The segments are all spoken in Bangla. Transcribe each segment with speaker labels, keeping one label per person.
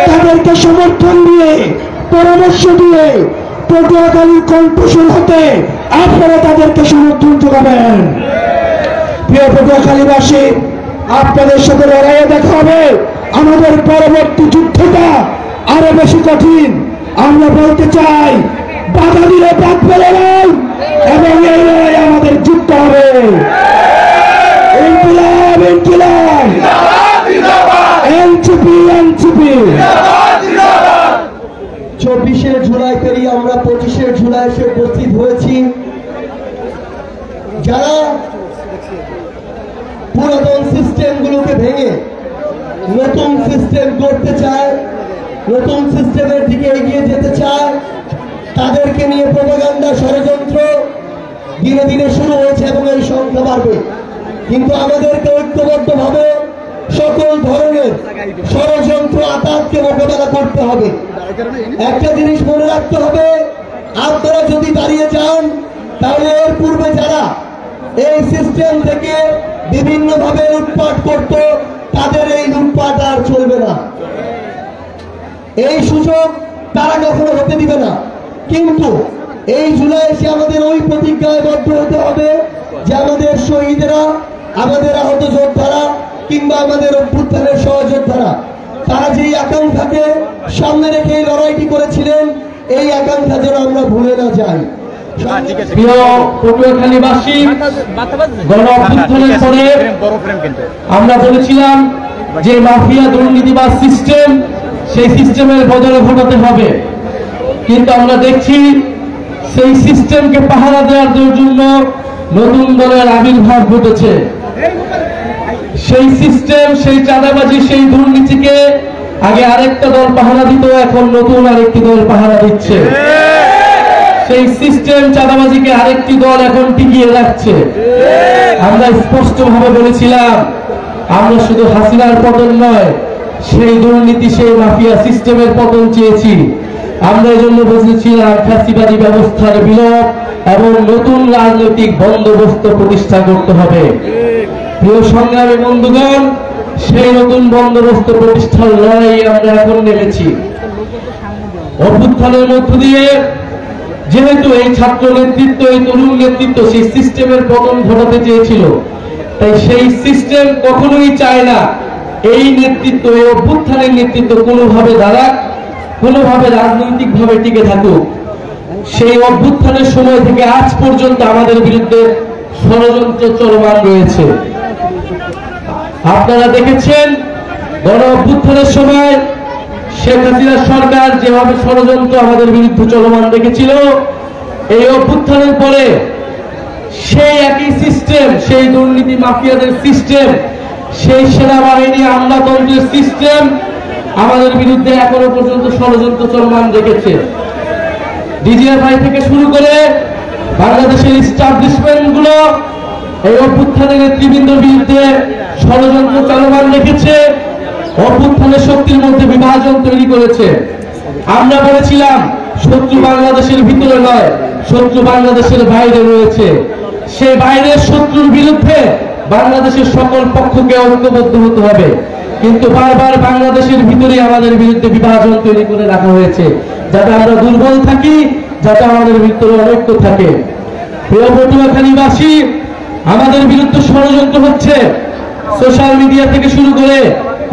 Speaker 1: তাদেরকে সমর্থন দিয়ে পরামর্শ দিয়ে পটুয়াখালীর কণ্ঠস্বর হতে আপনারা তাদেরকে সমর্থন যোগাবেন। প্রিয় পটুয়াখালীবাসী, আপনাদের সাথে লড়াইয়ে দেখা হবে। আমাদের পরবর্তী যুদ্ধটা আরো বেশি কঠিন। আমরা বলতে চাই, বাধা দিলে বাদ পেলে নাই, এবং এই লড়াই আমাদের যুদ্ধ হবে। ইনকিলাব ইনকিলাব, এনসিপি এনসিপি।
Speaker 2: 24শে জুলাই পেরিয়ে আমরা 25শে জুলাই এসে উপস্থিত হয়েছি। যারা পুরাতন সিস্টেমগুলোকে ভেঙে নতুন সিস্টেম করতে চায়, নতুন সিস্টেমের দিকে এগিয়ে যেতে চায়, তাদেরকে নিয়ে প্রপাগান্ডা ষড়যন্ত্র দিনে দিনে শুরু হয়েছে এবং এই সংখ্যা বাড়বে। কিন্তু আমাদেরকে ঐক্যবদ্ধভাবে সকল ধরনের ষড়যন্ত্র আঘাতকে মোকাবেলা করতে হবে। একটা জিনিস মনে রাখতে হবে, আপনারা যদি দাঁড়িয়ে যান তাহলে এর পূর্বে যারা এই সিস্টেম থেকে বিভিন্ন ভাবে লুটপাট করত, তাদের এই লুটপাট আর চলবে না। এই সুযোগ তারা কখনো হতে দিবে না। কিন্তু এই জুলাই এসে আমাদের ওই প্রতিজ্ঞায় বদ্ধ হতে হবে যে আমাদের শহীদেরা, আমাদের আহত যোদ্ধারা কিংবা আমাদের অভ্যুত্থানের সহযোদ্ধারা, তারা যেই আকাঙ্ক্ষাকে সামনে রেখে এই লড়াইটি করেছিলেন, এই আকাঙ্ক্ষা যেন আমরা ভুলে না যাই।
Speaker 1: প্রিয় পটুয়াখালীবাসী, গণ অভ্যুত্থানের পরে আমরা বলেছিলাম যে মাফিয়া দুর্নীতিবাজ সিস্টেম, সেই সিস্টেমের বদল ঘটাতে হবে। কিন্তু আমরা দেখছি সেই সিস্টেমকে পাহারা দেওয়ার জন্য নতুন দলের আবির্ভাব ঘটেছে। সেই সিস্টেম, সেই চাঁদাবাজি, সেই দুর্নীতিকে আগে আরেকটা দল পাহারা দিত, এখন নতুন আরেকটি দল পাহারা দিচ্ছে। সেই সিস্টেম চাঁদাবাজিকে আরেকটি দল এখন টিকিয়ে রাখছে। আমরা স্পষ্টভাবে বলেছিলাম, আমরা শুধু হাসিনার পতন নয়, সেই দুর্নীতি, সেই মাফিয়া সিস্টেমের পতন চেয়েছি। আমরা এজন্য বলেছিলাম ফ্যাসিবাদী ব্যবস্থার বিলোপ এবং নতুন রাজনৈতিক বন্দোবস্ত প্রতিষ্ঠা করতে হবে। প্রিয় সংগ্রামী বন্ধুগণ, সেই নতুন বন্দোবস্ত প্রতিষ্ঠার লড়াইয়ে আমরা এখন নেমেছি। অভ্যুত্থানের মধ্য দিয়ে যেহেতু এই ছাত্র নেতৃত্ব, এই তরুণ নেতৃত্ব সেই সিস্টেমের পতন ঘটাতে চেয়েছিল, তাই সেই সিস্টেম কখনোই চায় না এই নেতৃত্ব, এই অভ্যুত্থানের নেতৃত্ব কোনোভাবে দাঁড়াক, কোনোভাবে রাজনৈতিক ভাবে টিকে থাকুক। সেই অভ্যুত্থানের সময় থেকে আজ পর্যন্ত আমাদের বিরুদ্ধে ষড়যন্ত্র চলমান রয়েছে। আপনারা দেখেছেন গণ অভ্যুত্থানের সময় শেখ হাসিনা সরকার যেভাবে ষড়যন্ত্র আমাদের বিরুদ্ধে চলমান রেখেছিল, এই অভ্যুত্থানের পরে সেই একই সিস্টেম, সেই দুর্নীতি মাফিয়াদের সিস্টেম, সেই সেনাবাহিনী আমলাতন্ত্রের সিস্টেম আমাদের বিরুদ্ধে এখনো পর্যন্ত ষড়যন্ত্র চলমান রেখেছে। ডিজিএফআই থেকে শুরু করে বাংলাদেশের এস্টাবলিশমেন্ট গুলো এই অভ্যুত্থানের নেতৃবৃন্দের বিরুদ্ধে ষড়যন্ত্র চলমান রেখেছে, অভ্যুত্থানের শক্তির মধ্যে বিভাজন তৈরি করেছে। আমরা বলেছিলাম শত্রু বাংলাদেশের ভিতরে নয়, শত্রু বাংলাদেশের বাইরে রয়েছে। সেই বাইরের শত্রুর বিরুদ্ধে বাংলাদেশের সকল পক্ষকে ঐক্যবদ্ধ হতে হবে। কিন্তু বারবার বাংলাদেশের ভিতরে আমাদের বিরুদ্ধে বিভাজন তৈরি করে রাখা হয়েছে, যাতে আমরা দুর্বল থাকি, যাতে আমাদের ভিতরে অনৈক্য থাকে। প্রিয় পটুয়াখালীবাসী, আমাদের বিরুদ্ধে ষড়যন্ত্র হচ্ছে। সোশ্যাল মিডিয়া থেকে শুরু করে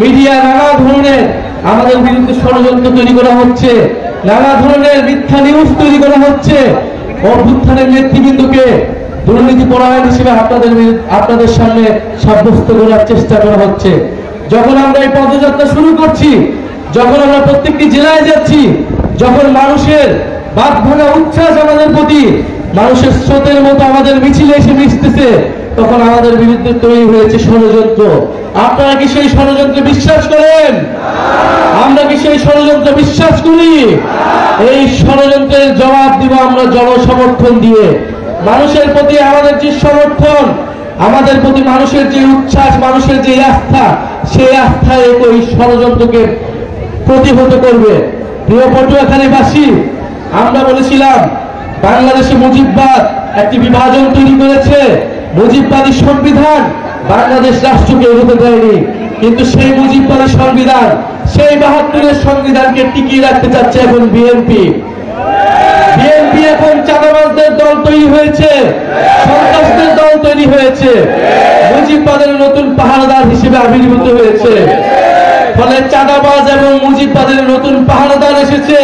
Speaker 1: মিডিয়া নানা ধরনের আমাদের বিরুদ্ধে ষড়যন্ত্র তৈরি করা হচ্ছে, নানা ধরনের মিথ্যা নিউজ তৈরি করা হচ্ছে। অভ্যুত্থানের নেতৃবৃন্দকে দুর্নীতি পরায়ণ হিসেবে আপনাদের সামনে সাব্যস্ত করার চেষ্টা করা হচ্ছে। যখন আমরা এই পদযাত্রা শুরু করছি, যখন আমরা প্রত্যেকটি জেলায় যাচ্ছি, যখন মানুষের বাদ ভাঙা উচ্ছ্বাস আমাদের প্রতি মানুষের স্রোতের মতো আমাদের মিছিলে এসে মিশতেছে, তখন আমাদের বিরুদ্ধে তৈরি হয়েছে ষড়যন্ত্র। আপনারা কি সেই ষড়যন্ত্রে বিশ্বাস করেন? আমরা কি সেই ষড়যন্ত্র বিশ্বাস করি? এই ষড়যন্ত্রের জবাব দিব আমরা জনসমর্থন দিয়ে। মানুষের প্রতি আমাদের যে সমর্থন, আমাদের প্রতি মানুষের যে উচ্ছ্বাস, মানুষের যে আস্থা, সেই আস্থায় এই ষড়যন্ত্রকে প্রতিহত করবে। প্রিয় পটুয়াখালীবাসী, আমরা বলেছিলাম বাংলাদেশে মুজিববাদ একটি বিভাজন তৈরি করেছে, মুজিববাদী সংবিধান বাংলাদেশ রাষ্ট্রকে এগোতে দেয়নি, কিন্তু সেই মুজিববাদী সংবিধান, সেই 72-এর সংবিধানকে টিকিয়ে রাখতে চাচ্ছে এখন বিএনপি। বিএনপি এখন চাঁদাবাজদের দল তৈরি হয়েছে, সন্ত্রাসদের দল তৈরি হয়েছে, মুজিববাদের নতুন পাহারাদার হিসেবে আবির্ভূত হয়েছে। ফলে চাঁদাবাজ এবং মুজিববাদের নতুন পাহারাদার এসেছে।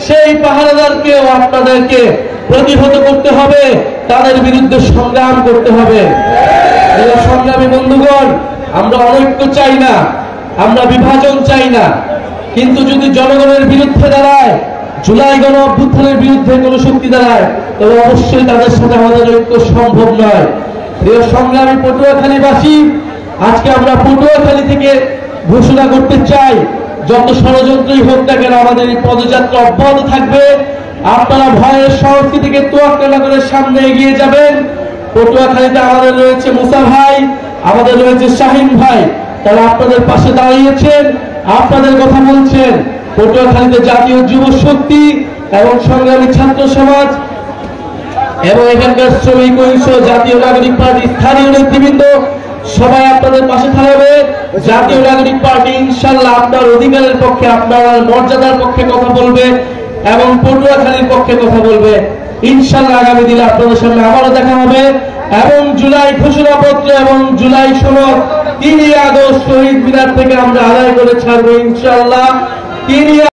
Speaker 1: সেই পাহারাদারকেও আপনাদেরকে প্রতিহত করতে হবে, তাদের বিরুদ্ধে সংগ্রাম করতে হবে। সংগ্রামী বন্ধুগণ, আমরা অনৈক্য চাই না, আমরা বিভাজন চাই না, কিন্তু যদি জনগণের বিরুদ্ধে দাঁড়ায়, জুলাই গণ অভ্যুত্থানের বিরুদ্ধে কোন শক্তি দাঁড়ায়, তবে অবশ্যই তাদের সাথে আমাদের ঐক্য সম্ভব নয়। প্রিয় সংগ্রামী পটুয়াখালীবাসী, আজকে আমরা পটুয়াখালী থেকে ঘোষণা করতে চাই, যত ষড়যন্ত্রই হোক না কেন আমাদের এই পদযাত্রা অব্যাহত থাকবে। আপনারা ভয়ের সংস্কৃতিকে তোয়াক্কা না করে সামনে এগিয়ে যাবেন। পটুয়াখালীতে আমাদের রয়েছে মুসা ভাই, আমাদের রয়েছে শাহিন ভাই, তারা আপনাদের পাশে দাঁড়িয়েছেন, আপনাদের কথা বলছেন। পটুয়াখালীতে জাতীয় যুব শক্তি এবং সংগ্রামী ছাত্র সমাজ এবং এখানকার শ্রমিক ঐক্য, জাতীয় নাগরিক পার্টি, স্থানীয় নেতৃবৃন্দ সবাই আপনাদের পাশে থাকবে। জাতীয় নাগরিক পার্টি ইনশাআল্লাহ আপনার অধিকারের পক্ষে, আপনার মর্যাদার পক্ষে কথা বলবে এবং পটুয়াখালীর পক্ষে কথা বলবে। ইনশাআল্লাহ আগামী দিনে আপনাদের সামনে আবারও দেখা হবে এবং জুলাই ঘোষণাপত্র এবং জুলাই সনদ 3 আগস্ট শহীদ মিনার থেকে আমরা আদায় করে ছাড়বো ইনশাআল্লাহ।